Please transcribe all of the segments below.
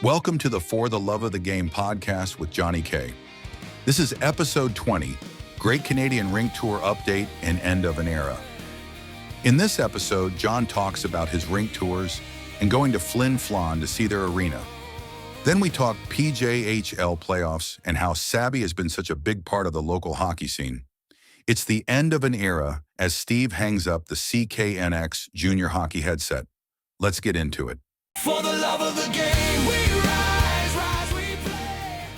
Welcome to the For the Love of the Game podcast with Johnny K. This is episode 20, Great Canadian Rink Tour update and end of an era. In this episode, John talks about his rink tours and going to Flin Flon to see their arena. Then we talk SJHL playoffs and how Sabby has been such a big part of the local hockey scene. It's the end of an era as Steve hangs up the CKNX junior hockey headset. Let's get into it. For the love of the game, we rise, we play.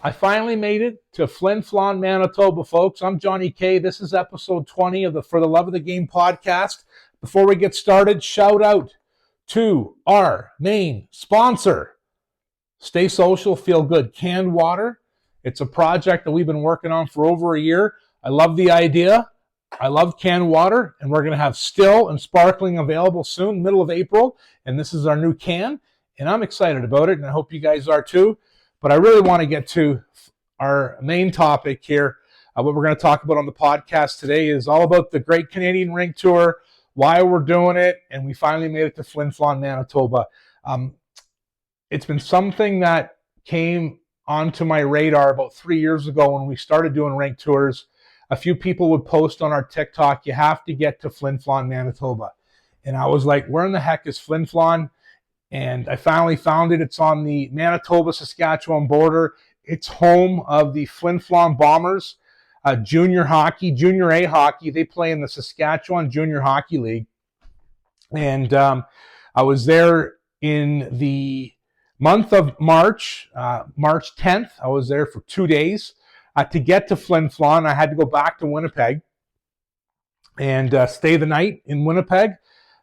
I finally made it to Flin Flon, Manitoba, folks. I'm Johnny K. This is episode 20 of the For the Love of the Game podcast. Before we get started, shout out to our main sponsor, Stay Social, Feel Good Canned Water. It's a project that we've been working on for over a year. I love the idea. I love canned water, and we're going to have still and sparkling available soon, middle of April, and this is our new can, and I'm excited about it, and I hope you guys are too. But I really want to get to our main topic here. What we're going to talk about on the podcast today is all about the Great Canadian Rink Tour, why we're doing it, and we finally made it to Flin Flon, Manitoba. It's been something that came onto my radar about 3 years ago when we started doing rink tours. A few people would post on our TikTok, you have to get to Flin Flon, Manitoba. And I was like, where in the heck is Flin Flon? And I finally found it. It's on the Manitoba-Saskatchewan border. It's home of the Flin Flon Bombers, junior hockey, junior A hockey. They play in the Saskatchewan Junior Hockey League. And I was there in the month of March, March 10th. I was there for 2 days. To get to Flin Flon, I had to go back to Winnipeg and stay the night in Winnipeg,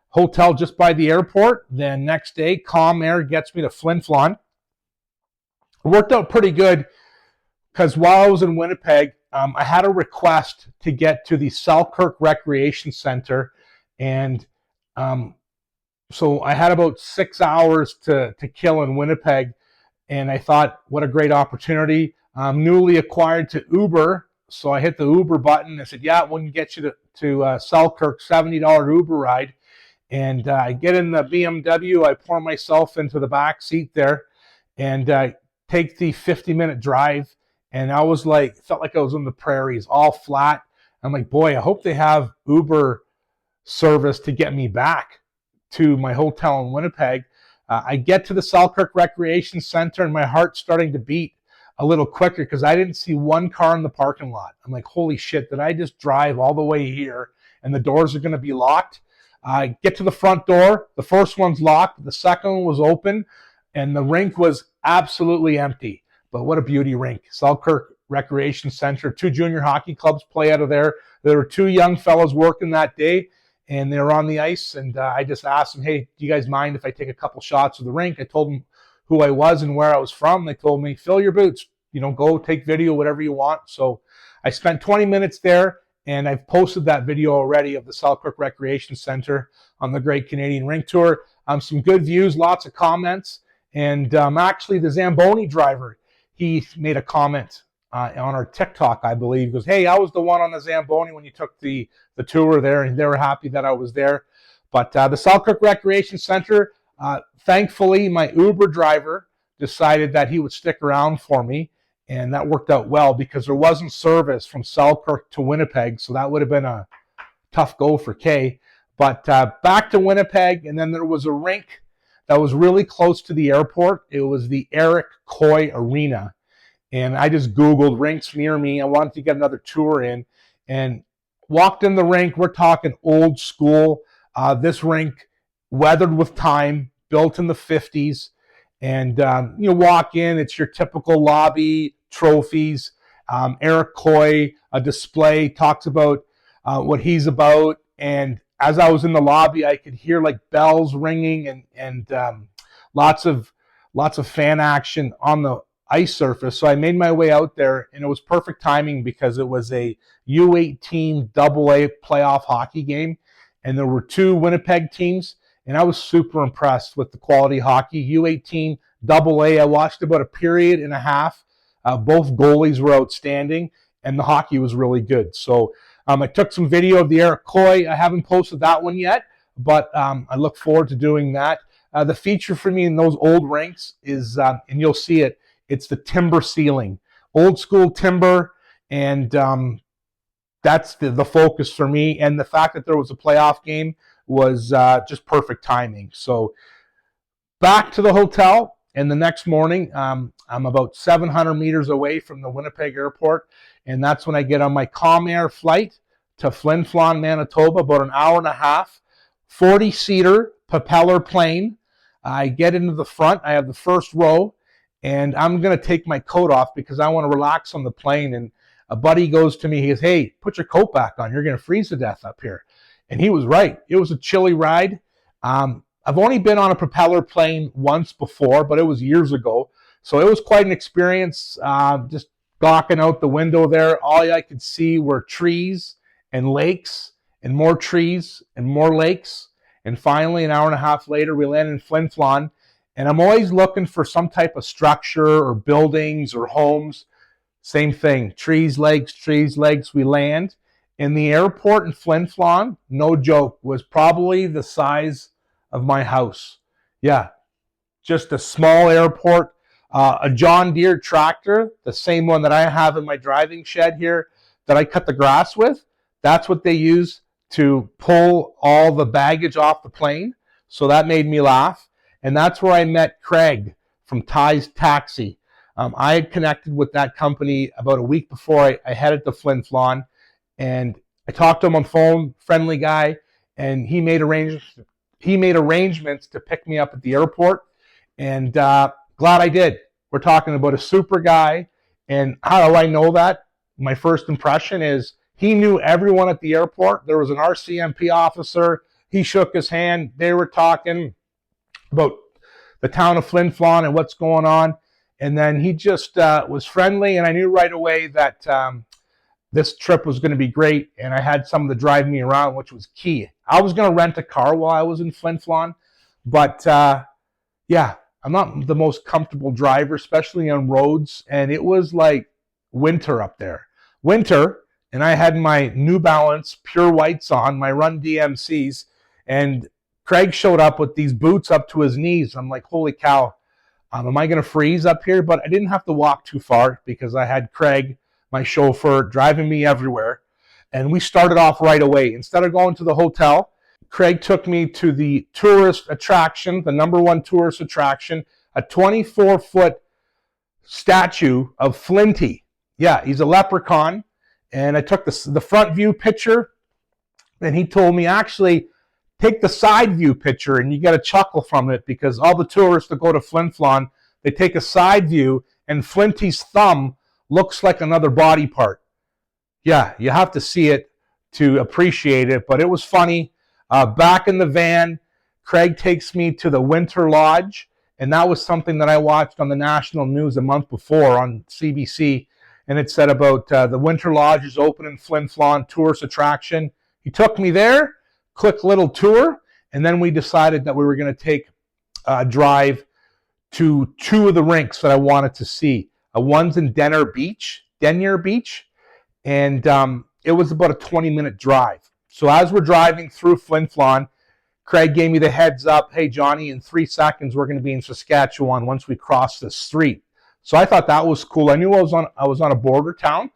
hotel just by the airport. Then next day, Calm Air gets me to Flin Flon. It worked out pretty good because while I was in Winnipeg, I had a request to get to the Selkirk Recreation Centre, and so I had about 6 hours to kill in Winnipeg, and I thought, what a great opportunity. I'm newly acquired to Uber, so I hit the Uber button. I said, yeah, we can get you to Selkirk, $70 Uber ride. And I get in the BMW, I pour myself into the back seat there, and take the 50-minute drive. And I was like, felt like I was in the prairies, all flat. I'm like, boy, I hope they have Uber service to get me back to my hotel in Winnipeg. I get to the Selkirk Recreation Centre, and my heart's starting to beat a little quicker because I didn't see one car in the parking lot. I'm like, holy shit, did I just drive all the way here and the doors are going to be locked? I get to the front door. The first one's locked. The second one was open, and the rink was absolutely empty. But what a beauty rink. Selkirk Recreation Centre. 2 junior hockey clubs play out of there. There were 2 young fellows working that day, and they were on the ice, and I just asked them, hey, do you guys mind if I take a couple shots of the rink? I told them who I was and where I was from. They told me, fill your boots, go take video, whatever you want. So I spent 20 minutes there, and I've posted that video already of the Selkirk Recreation Centre on the Great Canadian Rink Tour. Some good views, lots of comments, and actually the Zamboni driver, he made a comment on our TikTok, I believe. He goes, hey, I was the one on the Zamboni when you took the tour there, and they were happy that I was there. But the Selkirk Recreation Centre, thankfully, my Uber driver decided that he would stick around for me, and that worked out well because there wasn't service from Selkirk to Winnipeg, so that would have been a tough go for Kay. But back to Winnipeg, and then there was a rink that was really close to the airport. It was the Eric Coy Arena, and I just Googled rinks near me. I wanted to get another tour in, and walked in the rink. We're talking old school. This rink, weathered with time, built in the 50s, and you walk in, it's your typical lobby, trophies. Eric Coy, a display, talks about what he's about, and as I was in the lobby, I could hear like bells ringing and lots of fan action on the ice surface. So I made my way out there, and it was perfect timing because it was a U18 AA playoff hockey game, and there were 2 Winnipeg teams, and I was super impressed with the quality hockey. U18 AA, I watched about a period and a half. Both goalies were outstanding, and the hockey was really good. So I took some video of the Eric Coy. I haven't posted that one yet, but I look forward to doing that. the feature for me in those old rinks is, and you'll see it, it's the timber ceiling. Old school timber, and that's the focus for me. And the fact that there was a playoff game was just perfect timing. So back to the hotel, and the next morning, I'm about 700 meters away from the Winnipeg airport, and that's when I get on my Comair flight to Flin Flon, Manitoba, about an hour and a half, 40-seater propeller plane. I get into the front. I have the first row, and I'm going to take my coat off because I want to relax on the plane. And a buddy goes to me, he goes, "Hey, put your coat back on. You're going to freeze to death up here." And he was right. It was a chilly ride. I've only been on a propeller plane once before, but it was years ago. So it was quite an experience. Just gawking out the window there, all I could see were trees and lakes and more trees and more lakes. And finally, an hour and a half later, we landed in Flin Flon. And I'm always looking for some type of structure or buildings or homes. Same thing, trees, lakes, trees, lakes. We land. And the airport in Flin Flon, no joke, was probably the size of my house. Yeah, just a small airport. A John Deere tractor, the same one that I have in my driving shed here that I cut the grass with, that's what they use to pull all the baggage off the plane. So that made me laugh. And that's where I met Craig from Ty's Taxi. I had connected with that company about a week before I headed to Flin Flon, and I talked to him on phone, friendly guy, and he made arrangements to pick me up at the airport, and glad I did. We're talking about a super guy, and how do I know that? My first impression is he knew everyone at the airport. There was an RCMP officer. He shook his hand. They were talking about the town of Flin Flon and what's going on. And then he just was friendly, and I knew right away that this trip was going to be great, and I had someone to drive me around, which was key. I was going to rent a car while I was in Flin Flon, but yeah, I'm not the most comfortable driver, especially on roads, and it was like winter up there. Winter, and I had my New Balance Pure Whites on, my Run DMCs, and Craig showed up with these boots up to his knees. I'm like, holy cow. Am I going to freeze up here? But I didn't have to walk too far because I had Craig, my chauffeur, driving me everywhere. And we started off right away. Instead of going to the hotel, Craig took me to the tourist attraction, the number one tourist attraction, a 24-foot statue of Flinty. Yeah, he's a leprechaun. And I took the front view picture, and he told me, actually, take the side view picture, and you get a chuckle from it because all the tourists that go to Flin Flon, they take a side view, and Flinty's thumb looks like another body part. Yeah, you have to see it to appreciate it, but it was funny. Back in the van, Craig takes me to the Winter Lodge, and that was something that I watched on the national news a month before on CBC, and it said about the Winter Lodge is open in Flin Flon, tourist attraction. He took me there. Quick little tour, and then we decided that we were going to take a drive to two of the rinks that I wanted to see. One's in Denier Beach, and it was about a 20-minute drive. So as we're driving through Flin Flon, Craig gave me the heads up, "Hey, Johnny, in 3 seconds, we're going to be in Saskatchewan once we cross the street." So I thought that was cool. I knew I was on a border town,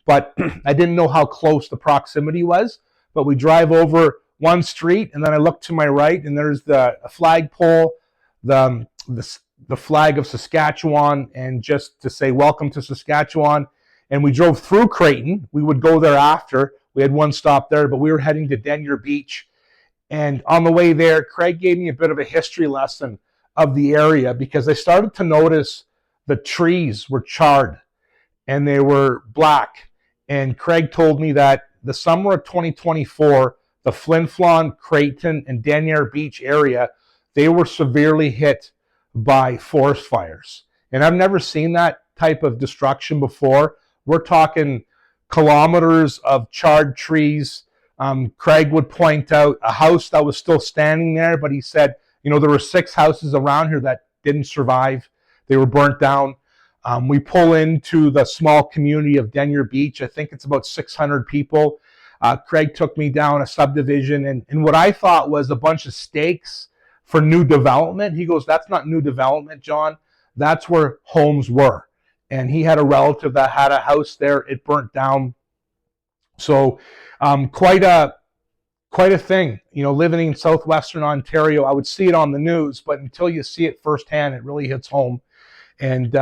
but I didn't know how close the proximity was. But we drive over one street, and then I look to my right, and there's the flagpole, the flag of Saskatchewan, and just to say welcome to Saskatchewan. And we drove through Creighton. We would go there after. We had one stop there, but we were heading to Denier Beach. And on the way there, Craig gave me a bit of a history lesson of the area because I started to notice the trees were charred and they were black. And Craig told me that the summer of 2024, the Flin Flon, Creighton, and Denier Beach area, they were severely hit by forest fires. And I've never seen that type of destruction before. We're talking kilometers of charred trees. Craig would point out a house that was still standing there, but he said, there were 6 houses around here that didn't survive. They were burnt down. We pull into the small community of Denier Beach. I think it's about 600 people. Craig took me down a subdivision, and what I thought was a bunch of stakes for new development. He goes, that's not new development, John. That's where homes were. And he had a relative that had a house there. It burnt down. So quite a thing, living in southwestern Ontario. I would see it on the news, but until you see it firsthand, it really hits home. And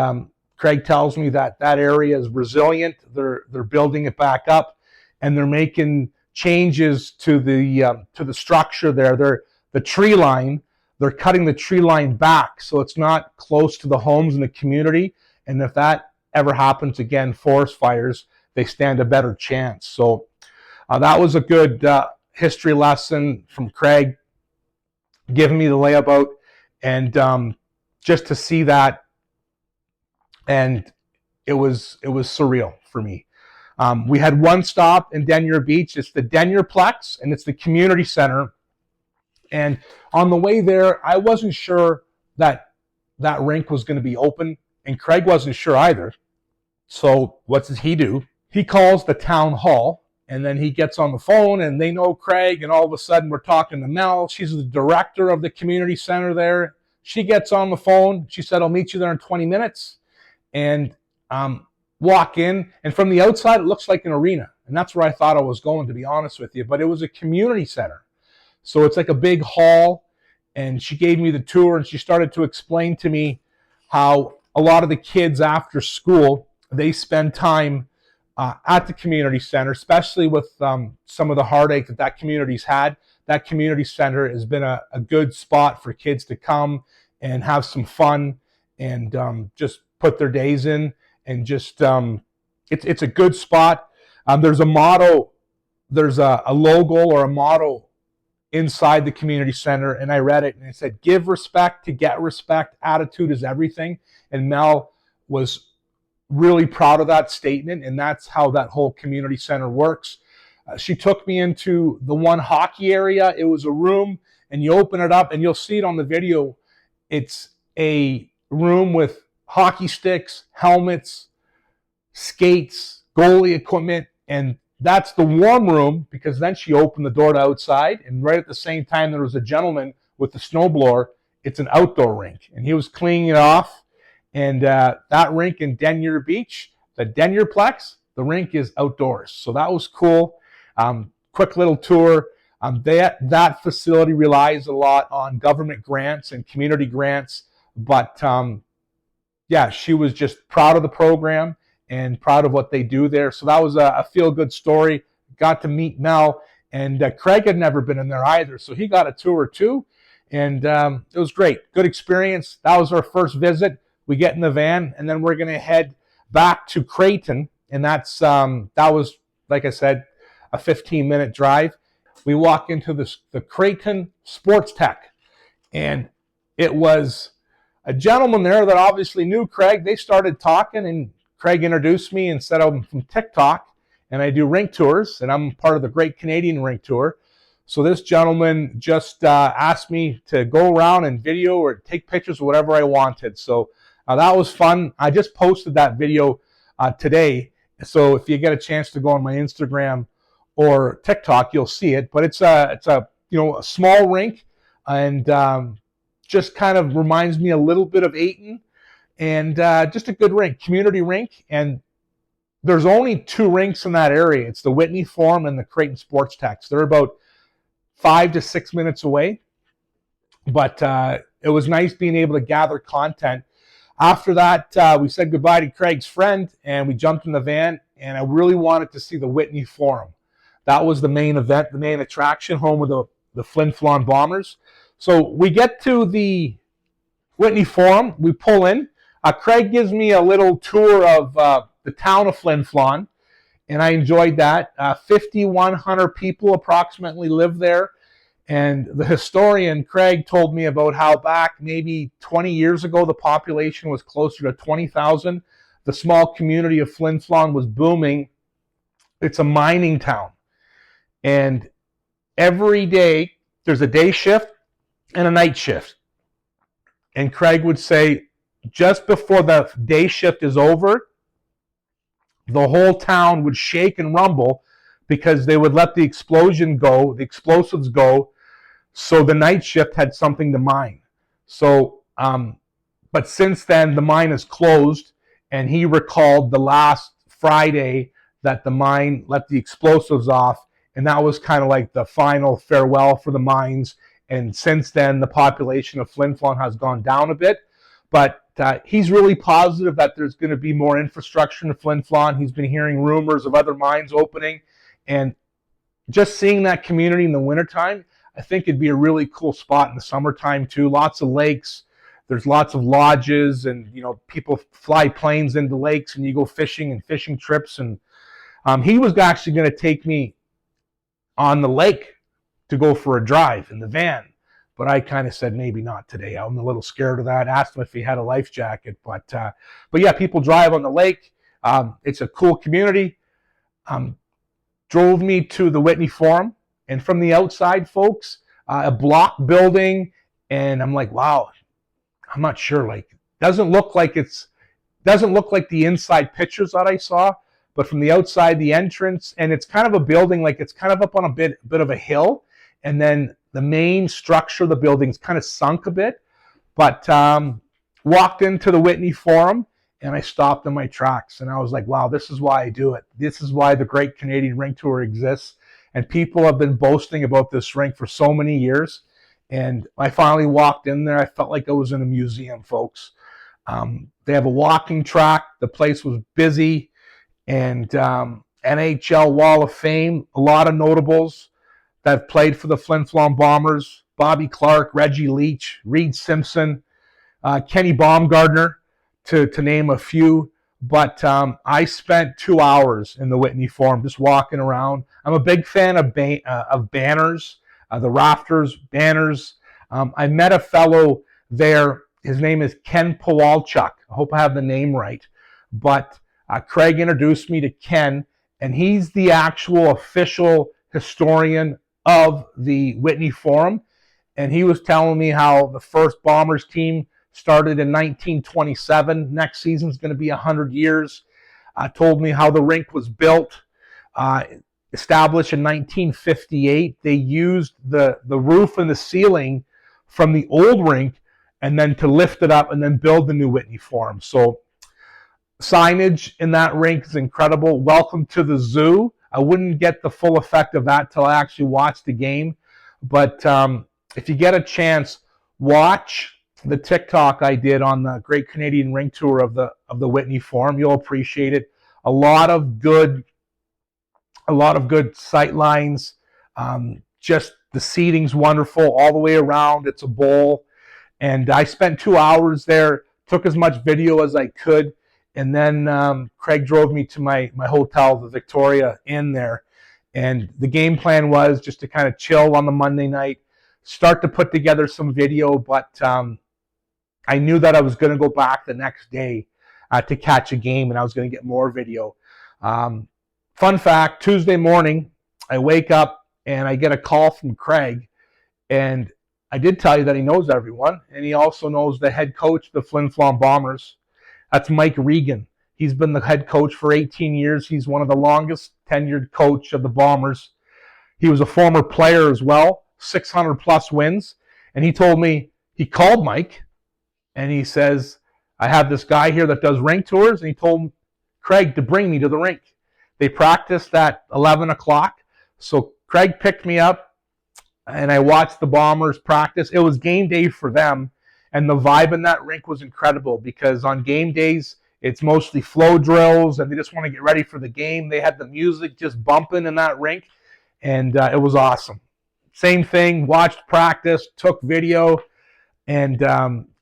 Craig tells me that area is resilient. They're building it back up, and they're making changes to the structure there. The tree line. They're cutting the tree line back so it's not close to the homes in the community. And if that ever happens again, forest fires, they stand a better chance. So that was a good history lesson from Craig, giving me the layabout, and just to see that, and it was surreal for me. We had one stop in Denyer Beach. It's the Denyer-plex, and it's the community center. And on the way there, I wasn't sure that rink was going to be open, and Craig wasn't sure either. So what does he do? He calls the town hall, and then he gets on the phone, and they know Craig, and all of a sudden we're talking to Mel. She's the director of the community center there. She gets on the phone. She said, I'll meet you there in 20 minutes. And walk in, and from the outside, it looks like an arena. And that's where I thought I was going, to be honest with you. But it was a community center. So it's like a big hall, and she gave me the tour, and she started to explain to me how a lot of the kids after school, they spend time at the community center, especially with some of the heartache that community's had. That community center has been a good spot for kids to come and have some fun and just put their days in, and just it's a good spot. There's a motto, there's a logo or a motto inside the community center, and I read it, and it said, give respect to get respect, attitude is everything. And Mel was really proud of that statement, and that's how that whole community center works. She took me into the one hockey area. It was a room, and you open it up, and you'll see it on the video. It's a room with hockey sticks, helmets, skates, goalie equipment, and that's the warm room, because then she opened the door to outside, and right at the same time there was a gentleman with the snowblower. It's an outdoor rink, and he was cleaning it off. And that rink in Denyer Beach, the Denyer-plex, the rink is outdoors. So that was cool. Quick little tour. That facility relies a lot on government grants and community grants, but yeah, she was just proud of the program and proud of what they do there. So that was a feel-good story. Got to meet Mel, and Craig had never been in there either, so he got a tour too, and it was great. Good experience. That was our first visit. We get in the van, and then we're going to head back to Creighton, and that was, like I said, a 15-minute drive. We walk into the Creighton Sports Tech, and it was a gentleman there that obviously knew Craig. They started talking, and Craig introduced me and said, I'm from TikTok, and I do rink tours, and I'm part of the Great Canadian Rink Tour. So this gentleman just asked me to go around and video or take pictures of whatever I wanted. So that was fun. I just posted that video today. So if you get a chance to go on my Instagram or TikTok, you'll see it. But it's a small rink, and just kind of reminds me a little bit of Ayton, and just a good rink, community rink. And there's only two rinks in that area. It's the Whitney Forum and the Creighton Sports Tech. They're about 5 to 6 minutes away. But it was nice being able to gather content. After that, we said goodbye to Craig's friend, and we jumped in the van, and I really wanted to see the Whitney Forum. That was the main event, the main attraction, home of the Flin Flon Bombers. So we get to the Whitney Forum. We pull in. Craig gives me a little tour of the town of Flin Flon, and I enjoyed that. 5,100 people approximately live there. And the historian, Craig, told me about how back maybe 20 years ago, the population was closer to 20,000. The small community of Flin Flon was booming. It's a mining town. And every day, there's a day shift and a night shift. And Craig would say, just before the day shift is over, the whole town would shake and rumble, because they would let the explosives go So the night shift had something to mine. So, but since then, the mine is closed, and he recalled the last Friday that the mine let the explosives off, and that was kind of like the final farewell for the mines. And since then, the population of Flin Flon has gone down a bit, but he's really positive that there's going to be more infrastructure in Flin Flon. He's been hearing rumors of other mines opening, and just seeing that community in the wintertime, I think it'd be a really cool spot in the summertime too. Lots of lakes. There's lots of lodges, and people fly planes into lakes, and you go fishing and fishing trips. And he was actually going to take me on the lake to go for a drive in the van, but I kind of said maybe not today. I'm a little scared of that. Asked him if he had a life jacket, but yeah, people drive on the lake. It's a cool community. Drove me to the Whitney Forum, and from the outside, folks, a block building, and I'm like, wow. I'm not sure. Like, doesn't look like the inside pictures that I saw, but from the outside, the entrance, and it's kind of a building, like it's kind of up on a bit of a hill, and then the main structure of the building's kind of sunk a bit. But walked into the Whitney Forum, and I stopped in my tracks, and I was like, wow, this is why I do it. This is why the Great Canadian Rink Tour exists, and people have been boasting about this rink for so many years. And I finally walked in there. I felt like I was in a museum, folks. They have a walking track. The place was busy. And NHL Wall of Fame, a lot of notables that have played for the Flin Flon Bombers. Bobby Clark, Reggie Leach, Reed Simpson, Kenny Baumgardner, to name a few. But I spent 2 hours in the Whitney Forum just walking around. I'm a big fan of banners. The rafters, banners. I met a fellow there. His name is Ken Pawalchuk. I hope I have the name right. But Craig introduced me to Ken, and he's the actual official historian of the Whitney Forum. And he was telling me how the first Bombers team started in 1927. Next season's going to be 100 years. Told me how the rink was built. Established in 1958, they used the roof and the ceiling from the old rink, and then to lift it up and then build the new Whitney Forum. So signage in that rink is incredible. Welcome to the zoo. I wouldn't get the full effect of that till I actually watched the game. But if you get a chance, watch the TikTok I did on the Great Canadian Rink Tour of the Whitney Forum. You'll appreciate it. A lot of good sight lines. Just the seating's wonderful all the way around. It's a bowl. And I spent 2 hours there, took as much video as I could. And then Craig drove me to my hotel, the Victoria Inn there. And the game plan was just to kind of chill on the Monday night, start to put together some video. But I knew that I was going to go back the next day to catch a game, and I was going to get more video. Fun fact, Tuesday morning, I wake up and I get a call from Craig, and I did tell you that he knows everyone, and he also knows the head coach of the Flin Flon Bombers. That's Mike Regan. He's been the head coach for 18 years. He's one of the longest tenured coach of the Bombers. He was a former player as well, 600 plus wins, and he told me, he called Mike, and he says, I have this guy here that does rink tours, and he told Craig to bring me to the rink. They practiced at 11 o'clock. So Craig picked me up, and I watched the Bombers practice. It was game day for them, and the vibe in that rink was incredible because on game days, it's mostly flow drills, and they just want to get ready for the game. They had the music just bumping in that rink, and it was awesome. Same thing, watched practice, took video, and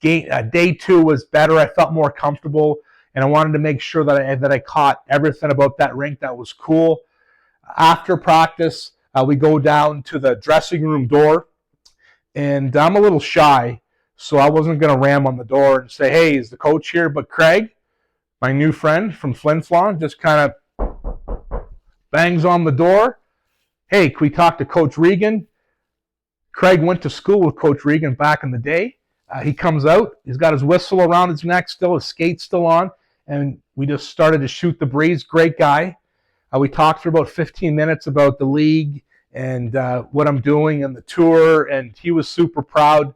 day two was better. I felt more comfortable. And I wanted to make sure that I caught everything about that rink that was cool. After practice, we go down to the dressing room door. And I'm a little shy, so I wasn't going to ram on the door and say, hey, is the coach here? But Craig, my new friend from Flin Flon, just kind of bangs on the door. Hey, can we talk to Coach Regan? Craig went to school with Coach Regan back in the day. He comes out. He's got his whistle around his neck still, his skates still on. And we just started to shoot the breeze. Great guy. We talked for about 15 minutes about the league and what I'm doing and the tour. And he was super proud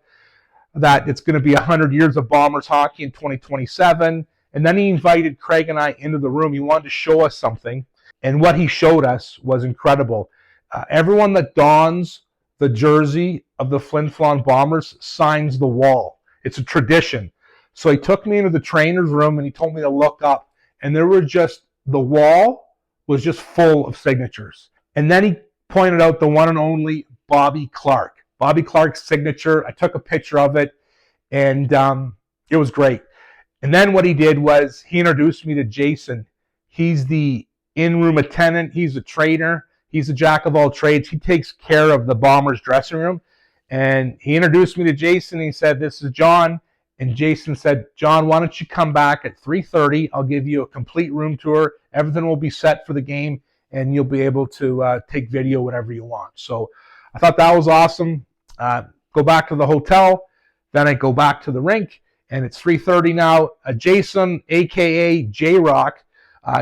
that it's going to be 100 years of Bombers hockey in 2027. And then he invited Craig and I into the room. He wanted to show us something. And what he showed us was incredible. Everyone that dons the jersey of the Flin Flon Bombers signs the wall. It's a tradition. So he took me into the trainer's room and he told me to look up. And there were just, the wall was just full of signatures. And then he pointed out the one and only Bobby Clarke. Bobby Clarke's signature. I took a picture of it, and it was great. And then what he did was he introduced me to Jason. He's the in-room attendant. He's a trainer. He's a jack of all trades. He takes care of the Bombers dressing room. And he introduced me to Jason. He said, "This is John." And Jason said, "John, why don't you come back at 3:30? I'll give you a complete room tour. Everything will be set for the game, and you'll be able to take video whenever you want." So I thought that was awesome. Go back to the hotel. Then I go back to the rink, and it's 3:30 now. Jason, a.k.a. J-Rock,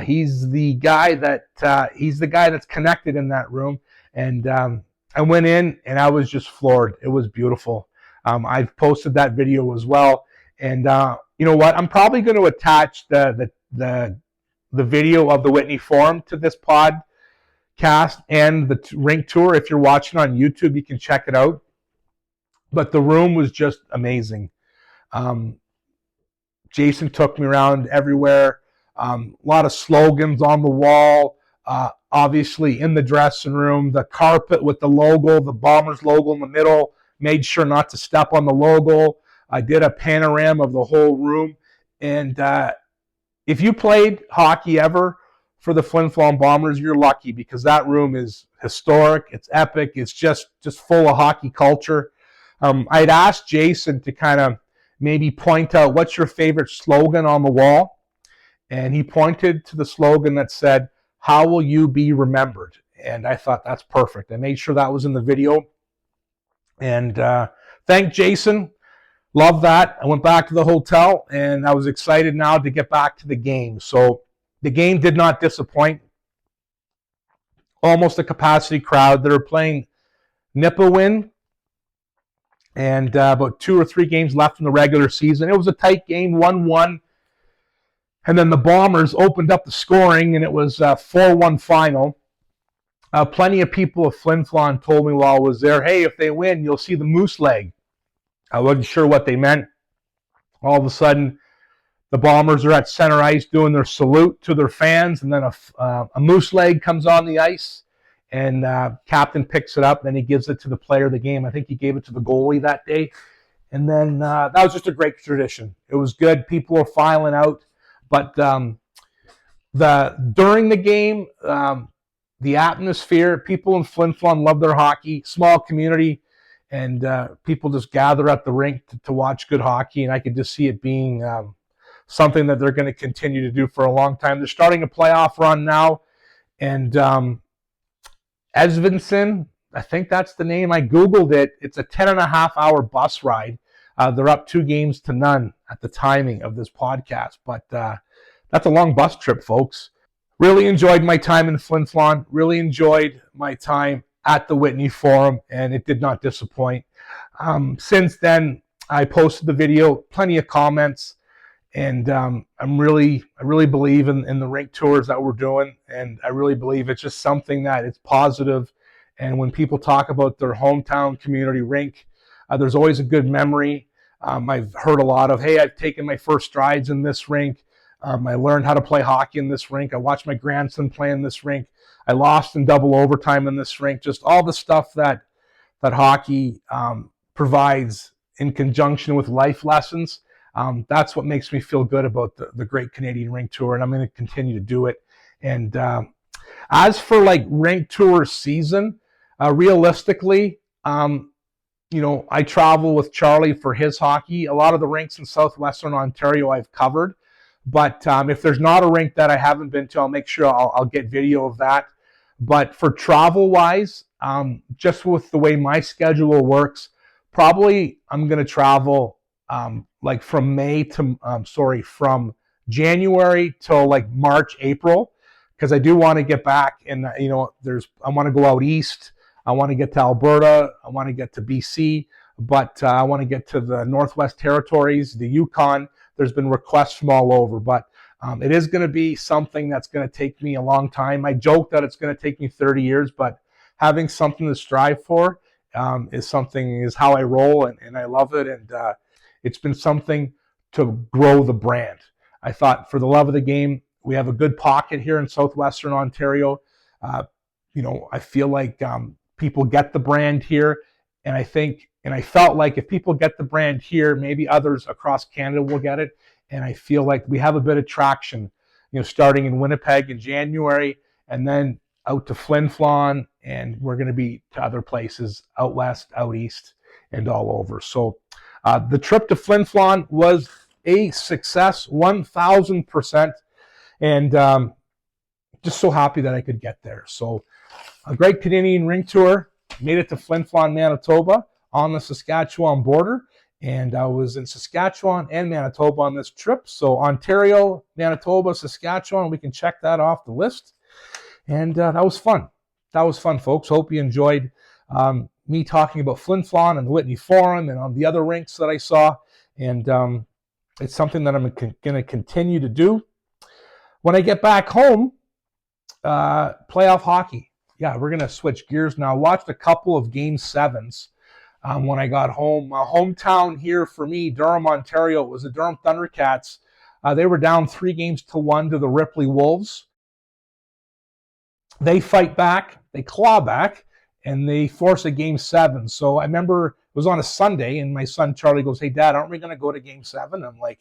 he's the guy that's connected in that room. And I went in, and I was just floored. It was beautiful. I've posted that video as well. And you know what? I'm probably going to attach the video of the Whitney Forum to this podcast and the rink tour. If you're watching on YouTube, you can check it out. But the room was just amazing. Jason took me around everywhere. A lot of slogans on the wall. Obviously, in the dressing room, the carpet with the logo, the Bombers logo in the middle. Made sure not to step on the logo. I did a panorama of the whole room. And if you played hockey ever for the Flin Flon Bombers, you're lucky, because that room is historic. It's epic. It's just full of hockey culture. I'd asked Jason to kind of maybe point out what's your favorite slogan on the wall. And he pointed to the slogan that said, "How will you be remembered?" And I thought, that's perfect. I made sure that was in the video. And thank Jason. Love that. I went back to the hotel, and I was excited now to get back to the game. So the game did not disappoint. Almost a capacity crowd. They were playing Nipawin, and about 2 or 3 games left in the regular season. It was a tight game, 1-1. And then the Bombers opened up the scoring, and it was a 4-1 final. Plenty of people of Flin Flon told me while I was there, "Hey, if they win, you'll see the moose leg." I wasn't sure what they meant. All of a sudden, the Bombers are at center ice doing their salute to their fans, and then a moose leg comes on the ice, and captain picks it up, then he gives it to the player of the game. I think he gave it to the goalie that day. And then that was just a great tradition. It was good. People were filing out. But during the game, the atmosphere, people in Flin Flon love their hockey, small community, and people just gather at the rink to watch good hockey, and I could just see it being something that they're going to continue to do for a long time. They're starting a playoff run now, and Esvinson, I think that's the name. I Googled it. It's a 10.5-hour bus ride. They're up 2-0 at the timing of this podcast, but that's a long bus trip, folks. Really enjoyed my time in Flin Flon. Really enjoyed my time at the Whitney Forum, and it did not disappoint. Since then, I posted the video, plenty of comments, and I really believe in the rink tours that we're doing, and I really believe it's just something that it's positive. And when people talk about their hometown community rink, there's always a good memory. I've heard a lot of, "Hey, I've taken my first strides in this rink. I learned how to play hockey in this rink. I watched my grandson play in this rink. I lost in double overtime in this rink." Just all the stuff that hockey provides in conjunction with life lessons. That's what makes me feel good about the Great Canadian Rink Tour, and I'm going to continue to do it. And as for like rink tour season, realistically, I travel with Charlie for his hockey. A lot of the rinks in southwestern Ontario I've covered. But if there's not a rink that I haven't been to, I'll make sure I'll get video of that. But for travel-wise, just with the way my schedule works, probably I'm going to travel from January till like March, April, because I do want to get back and I want to go out east. I want to get to Alberta. I want to get to BC, but I want to get to the Northwest Territories, the Yukon. There's been requests from all over, but it is going to be something that's going to take me a long time. I joke that it's going to take me 30 years, but having something to strive for is how I roll, and I love it. And it's been something to grow the brand. I thought for the love of the game, we have a good pocket here in southwestern Ontario. I feel like people get the brand here, and I felt like if people get the brand here, maybe others across Canada will get it. And I feel like we have a bit of traction, starting in Winnipeg in January, and then out to Flin Flon, and we're going to be to other places out west, out east, and all over. So the trip to Flin Flon was a success, 1,000%, and just so happy that I could get there. So a Great Canadian Rink Tour, made it to Flin Flon, Manitoba, on the Saskatchewan border, and I was in Saskatchewan and Manitoba on this trip. So Ontario, Manitoba, Saskatchewan, we can check that off the list. And that was fun. That was fun, folks. Hope you enjoyed me talking about Flin Flon and the Whitney Forum and on the other rinks that I saw. And it's something that I'm going to continue to do. When I get back home, playoff hockey. Yeah, we're going to switch gears now. I watched a couple of Game 7s when I got home. My hometown here for me, Durham, Ontario, was the Durham Thundercats. They were down 3-1 to the Ripley Wolves. They fight back, they claw back, and they force a Game 7. So I remember it was on a Sunday, and my son Charlie goes, "Hey, Dad, aren't we going to go to Game 7?" I'm like,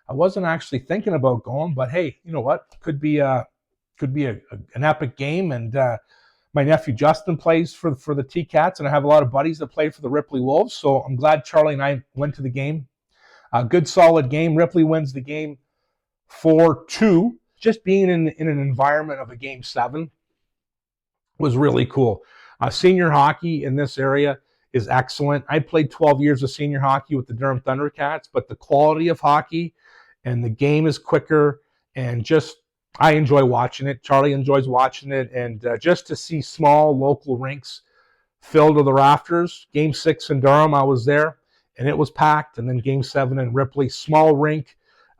I wasn't actually thinking about going, but hey, you know what? Could be an epic game. And my nephew Justin plays for the T-Cats, and I have a lot of buddies that play for the Ripley Wolves. So I'm glad Charlie and I went to the game. A good, solid game. Ripley wins the game 4-2. Just being in an environment of a Game 7 was really cool. Senior hockey in this area is excellent. I played 12 years of senior hockey with the Durham Thundercats, but the quality of hockey and the game is quicker, and just I enjoy watching it. Charlie enjoys watching it, and just to see small local rinks filled to the rafters. Game 6 in Durham, I was there, and it was packed. And then Game 7 in Ripley, small rink.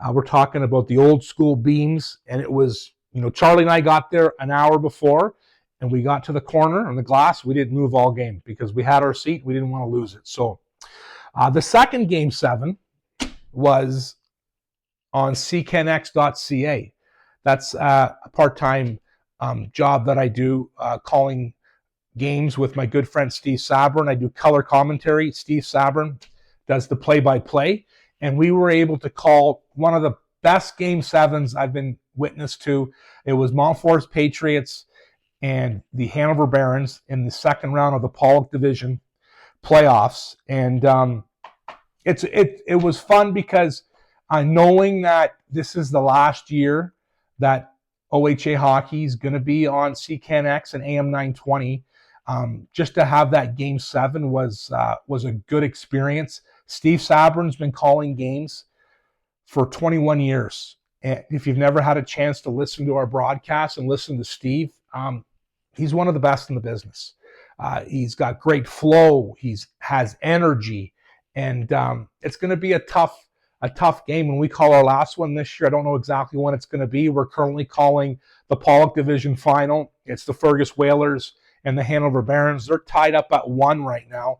We're talking about the old school beams, and it was, Charlie and I got there an hour before, and we got to the corner on the glass. We didn't move all game because we had our seat. We didn't want to lose it. So the second Game 7 was on CKNX.ca. That's a part-time job that I do, calling games with my good friend Steve Sabrin. I do color commentary. Steve Sabrin does the play-by-play. And we were able to call one of the best Game 7s I've been witness to. It was Mount Forest Patriots and the Hanover Barons in the second round of the Pollock Division playoffs. And it was fun because knowing that this is the last year that OHA hockey is going to be on CKNX and AM 920, just to have that Game 7 was a good experience. Steve Sabrin's been calling games for 21 years. And if you've never had a chance to listen to our broadcast and listen to Steve, he's one of the best in the business. He's got great flow. Has energy, and it's going to be a tough game. When we call our last one this year, I don't know exactly when it's going to be. We're currently calling the Pollock Division final. It's the Fergus Whalers and the Hanover Barons. They're tied up at 1 right now,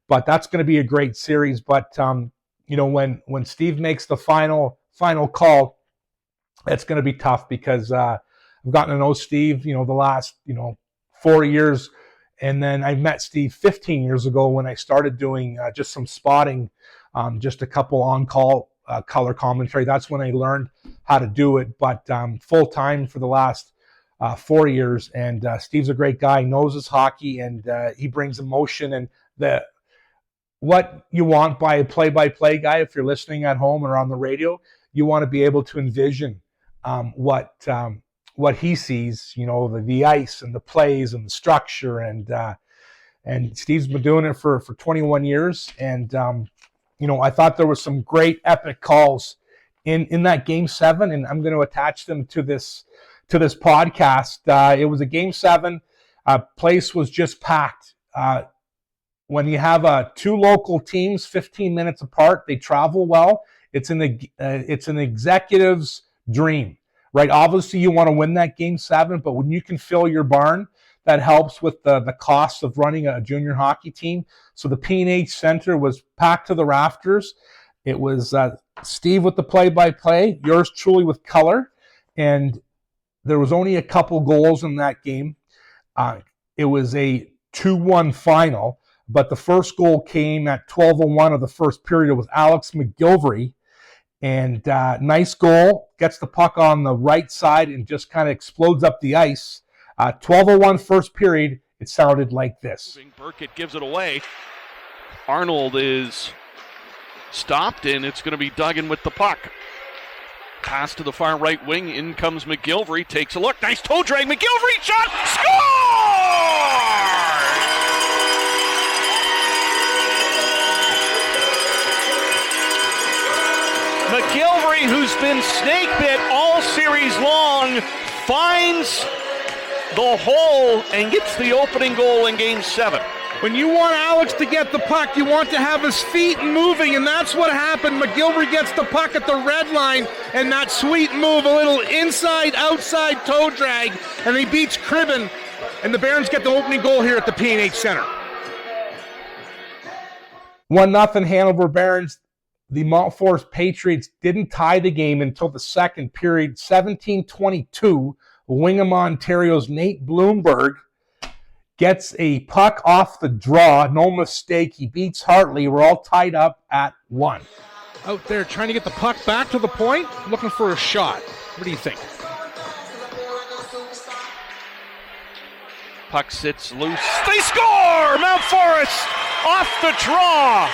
but that's going to be a great series. But when Steve makes the final call, it's going to be tough because I've gotten to know Steve, the last 4 years, and then I met Steve 15 years ago when I started doing just some spotting, just a couple on-call color commentary. That's when I learned how to do it, but full-time for the last 4 years. And Steve's a great guy, knows his hockey, and he brings emotion and what you want by a play-by-play guy. If you're listening at home or on the radio, you want to be able to envision what he sees, the ice and the plays and the structure. And Steve's been doing it for 21 years. And, I thought there was some great epic calls in that Game 7, and I'm going to attach them to this podcast. It was a Game 7. Place was just packed. when you have two local teams 15 minutes apart, they travel well. It's an executive's dream, right? Obviously, you want to win that game 7, but when you can fill your barn, that helps with the cost of running a junior hockey team. So the P&H Centre was packed to the rafters. It was Steve with the play-by-play, yours truly with color, and there was only a couple goals in that game. It was a 2-1 final, but the first goal came at 12:01 of the first period. It was Alex McGilvery, and nice goal, gets the puck on the right side and just kind of explodes up the ice. 12:01 first period, it sounded like this. Burkett gives it away. Arnold is stopped, and it's going to be Duggan with the puck. Pass to the far right wing. In comes McGilvery. Takes a look. Nice toe drag. McGilvery shot. Score! McGilvery, who's been snake bit all series long, finds the hole and gets the opening goal in Game 7. When you want Alex to get the puck, you want to have his feet moving, and that's what happened. McGilvery gets the puck at the red line, and that sweet move, a little inside-outside toe drag, and he beats Cribben, and the Barons get the opening goal here at the P&H Centre. 1-0 Hanover Barons. The Mount Forest Patriots didn't tie the game until the second period. 17-22, Wingham, Ontario's Nate Bloomberg gets a puck off the draw. No mistake. He beats Hartley. We're all tied up at 1. Out there trying to get the puck back to the point, looking for a shot. What do you think? Puck sits loose. They score! Mount Forest off the draw.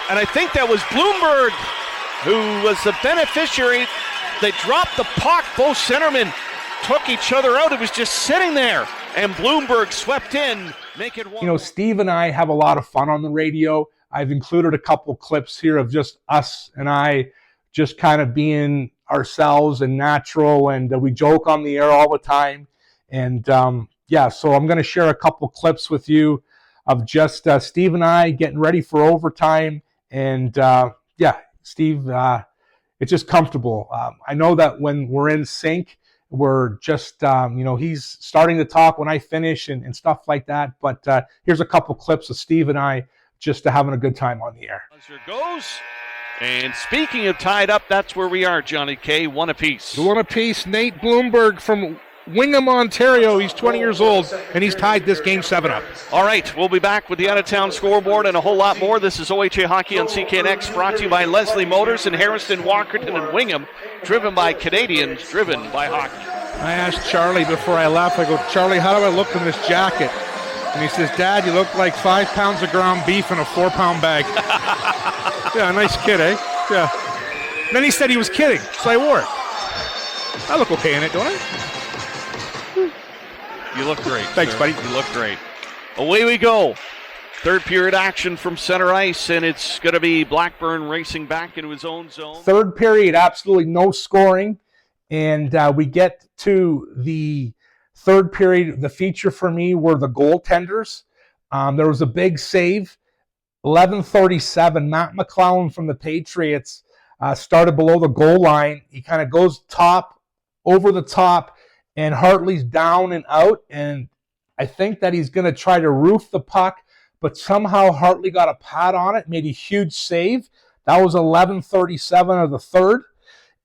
And I think that was Bloomberg who was the beneficiary. They dropped the puck. Both centermen took each other out. It was just sitting there. And Bloomberg swept in, make it 1. You know, Steve and I have a lot of fun on the radio. I've included a couple clips here of just us and I just kind of being ourselves and natural, and we joke on the air all the time. And so I'm going to share a couple clips with you of just Steve and I getting ready for overtime. And Steve, it's just comfortable. I know that when we're in sync, we're just, he's starting to talk when I finish and stuff like that. But here's a couple clips of Steve and I just having a good time on the air. Buzzer goes. And speaking of tied up, that's where we are, Johnny K. One apiece. One apiece. Nate Bloomberg from Wingham, Ontario. He's 20 years old, and he's tied this Game 7 up. All right, we'll be back with the out-of-town scoreboard and a whole lot more. This is OHA Hockey on CKNX, brought to you by Leslie Motors in Harrison, Walkerton, and Wingham. Driven by Canadians, driven by hockey. I asked Charlie before I left, I go, Charlie, how do I look in this jacket? And he says, Dad, you look like 5 pounds of ground beef in a 4-pound bag. Yeah, nice kid, eh? Yeah. Then he said he was kidding, so I wore it. I look okay in it, don't I? You look great. Thanks, sir. buddy. You look great. Away we go. Third period action from center ice, and it's going to be Blackburn racing back into his own zone. Third period, absolutely no scoring. And we get to the third period. The feature for me were the goaltenders. There was a big save. 11:37, Matt McClellan from the Patriots started below the goal line. He kind of goes over the top, and Hartley's down and out, and I think that he's going to try to roof the puck, but somehow Hartley got a pad on it, made a huge save. That was 11:37 of the third,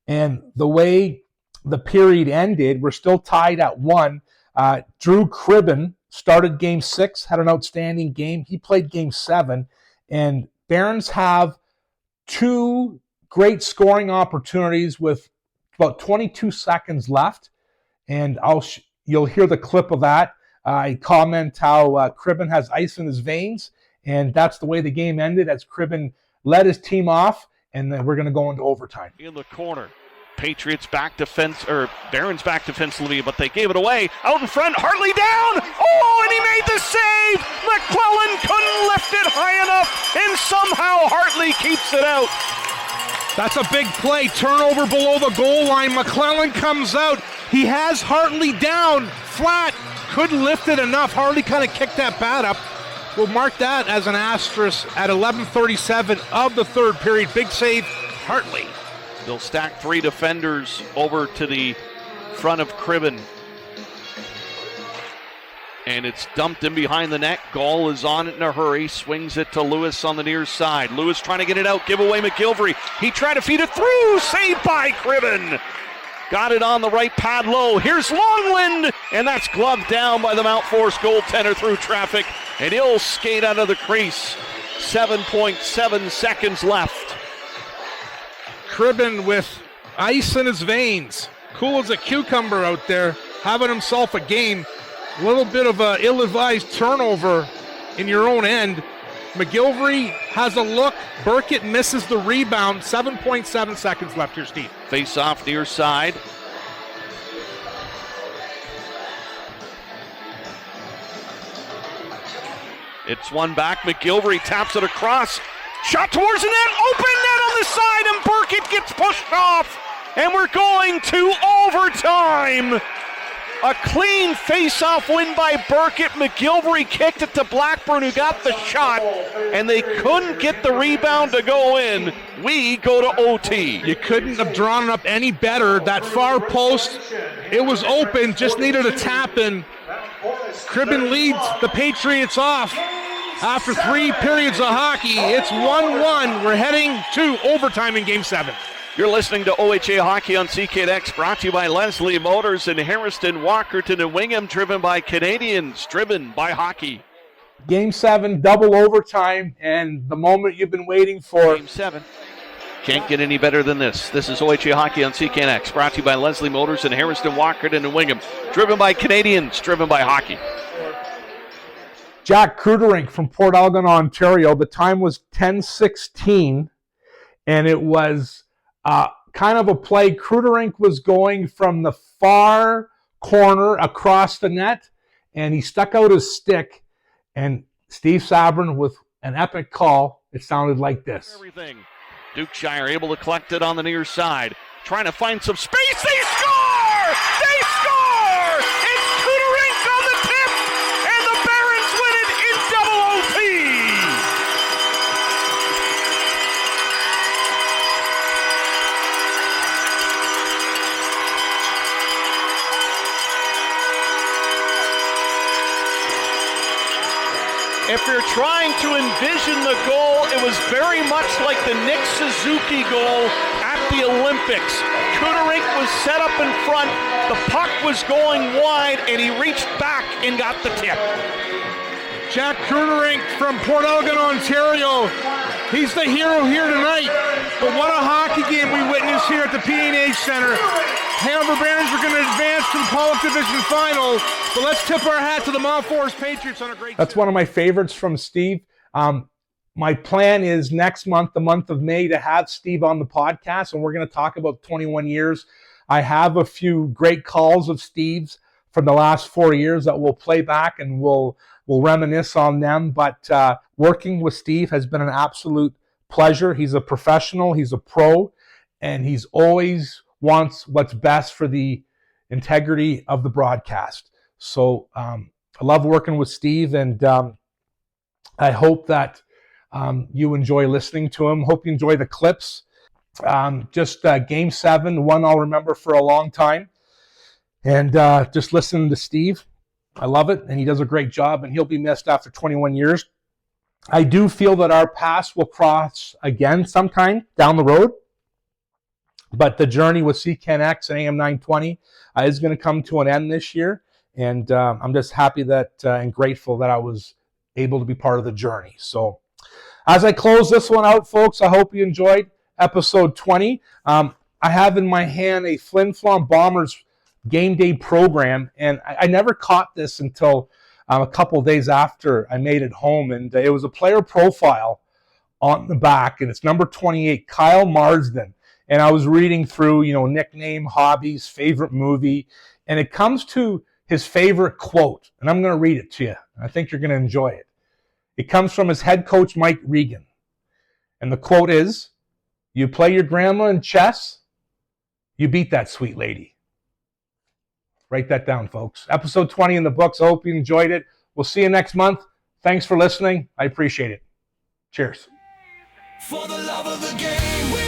and the way the period ended, we're still tied at 1. Drew Cribben started Game 6, had an outstanding game. He played Game 7, and Barons have 2 great scoring opportunities with about 22 seconds left. And you'll hear the clip of that. I comment how Cribben has ice in his veins, and that's the way the game ended as Cribben led his team off, and then we're going to go into overtime. In the corner, Patriots back defense, or Barons back defensively, but they gave it away. Out in front, Hartley down! Oh, and he made the save! McClellan couldn't lift it high enough, and somehow Hartley keeps it out. That's a big play. Turnover below the goal line. McClellan comes out. He has Hartley down, flat. couldn't lift it enough. Harley kind of kicked that bat up. We'll mark that as an asterisk at 11:37 of the third period. Big save, Hartley. They'll stack 3 defenders over to the front of Cribben. And it's dumped in behind the net. Gall is on it in a hurry. Swings it to Lewis on the near side. Lewis trying to get it out. Give away McGilvery. He tried to feed it through. Saved by Cribben. Got it on the right pad low. Here's Longland. And that's gloved down by the Mount Forest goaltender through traffic. And he'll skate out of the crease. 7.7 seconds left. Cribben with ice in his veins. Cool as a cucumber out there. Having himself a game. A little bit of an ill-advised turnover in your own end. McGilvery has a look. Burkett misses the rebound. 7.7 seconds left here, Steve. Face off near side. It's one back. McGilvery taps it across. Shot towards the net. Open net on the side, and Burkett gets pushed off. And we're going to overtime. A clean face-off win by Burkett. McGilvery kicked it to Blackburn, who got the shot, and they couldn't get the rebound to go in. We go to OT. You couldn't have drawn it up any better. That far post, it was open, just needed a tap in. Cribben leads the Patriots off after 3 periods of hockey. It's 1-1. We're heading to overtime in Game 7. You're listening to OHA Hockey on CKNX, brought to you by Leslie Motors in Harrison, Walkerton, and Wingham, driven by Canadians, driven by hockey. Game 7, double overtime, and the moment you've been waiting for. Game 7. Can't get any better than this. This is OHA Hockey on CKNX, brought to you by Leslie Motors in Harrison, Walkerton, and Wingham, driven by Canadians, driven by hockey. Jack Kruderink from Port Elgin, Ontario. The time was 10:16, and it was kind of a play. Kruderink was going from the far corner across the net, and he stuck out his stick, and Steve Sabrin with an epic call. It sounded like this. Everything. Dukeshire able to collect it on the near side. Trying to find some space. They score! They score! It's Kruderink on the tip, and the Barons win it in double OT! If you're trying to envision the goal, it was very much like the Nick Suzuki goal at the Olympics. Kruderink was set up in front, the puck was going wide, and he reached back and got the tip. Jack Kruderink from Port Elgin, Ontario. He's the hero here tonight. But what a hockey game we witnessed here at the P&H Centre. Hanover Barons are going to advance to the Pollock Division final. But let's tip our hat to the Mount Forest Patriots on a great. That's one of my favorites from Steve. My plan is next month, the month of May, to have Steve on the podcast, and we're going to talk about 21 years. I have a few great calls of Steve's from the last 4 years that we'll play back, and we'll reminisce on them. But working with Steve has been an absolute pleasure. He's a professional, he's a pro, and he's always wants what's best for the integrity of the broadcast. So I love working with Steve, and I hope that you enjoy listening to him. Hope you enjoy the clips. Game 7, one I'll remember for a long time. And just listening to Steve, I love it, and he does a great job, and he'll be missed after 21 years. I do feel that our paths will cross again sometime down the road, but the journey with CKNX and AM 920 is going to come to an end this year, and I'm just happy that and grateful that I was able to be part of the journey. So as I close this one out, folks, I hope you enjoyed episode 20. I have in my hand a Flin Flon Bombers game day program, and I never caught this until a couple of days after I made it home, and it was a player profile on the back, and it's number 28, Kyle Marsden. And I was reading through, nickname, hobbies, favorite movie, and it comes to his favorite quote, and I'm going to read it to you. I think you're going to enjoy it. It comes from his head coach, Mike Regan, and the quote is, "You play your grandma in chess, you beat that sweet lady." Write that down, folks. Episode 20 in the books. I hope you enjoyed it. We'll see you next month. Thanks for listening. I appreciate it. Cheers. For the love of the game,